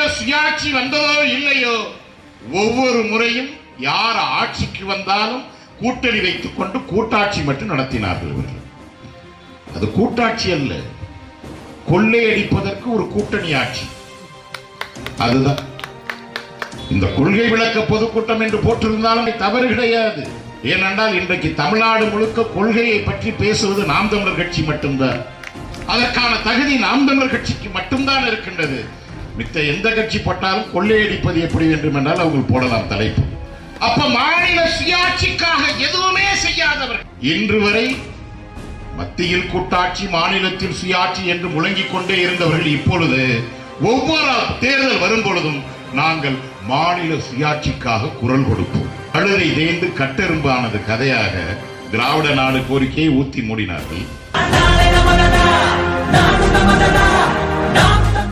சுயாட்சி வந்ததோ இல்லையோ, ஒவ்வொரு முறையும் யார் ஆட்சிக்கு வந்தாலும் கூட்டணி வைத்துக் கொண்டு கூட்டாட்சி மட்டும் நடத்தினார்கள் இவர்கள். அது கூட்டாட்சி அல்ல, கொள்ளையடிப்பதற்கு ஒரு கூட்டணி ஆட்சி. அதுதான் இந்த கொள்கை விளக்க பொதுக்கூட்டம் என்று போட்டிருந்தாலும் தவறு கிடையாது. ஏனென்றால் இன்றைக்கு தமிழ்நாடு முழுக்க கொள்கையை பற்றி பேசுவது நாம் தமிழர் கட்சி மட்டும்தான். அதற்கான தகுதி நாம் தமிழர் கட்சிக்கு மட்டும்தான் இருக்கின்றது. மித்த எந்த கட்சி போட்டாலும் கொள்ளையடிப்பது எப்படி வேண்டும் என்றால் அவங்க போடலாம் தலைப்பு. அப்ப மாநில சுயாட்சிக்காக எதுவுமே செய்யாதவர் இன்று வரை மத்தியில் கூட்டாட்சி மாநிலத்தில் சுயாட்சி என்று முழங்கிக் கொண்டே இருந்தவர்கள் இப்பொழுது ஒவ்வொரு தேர்தல் வரும் பொழுதும் நாங்கள் மாநில சுயாட்சிக்காக குரல் கொடுப்போம். அழுதை தேய்ந்து கட்டெரும்பானது கதையாக திராவிட நாடு கோரிக்கையை ஊத்தி மூடினார்கள்.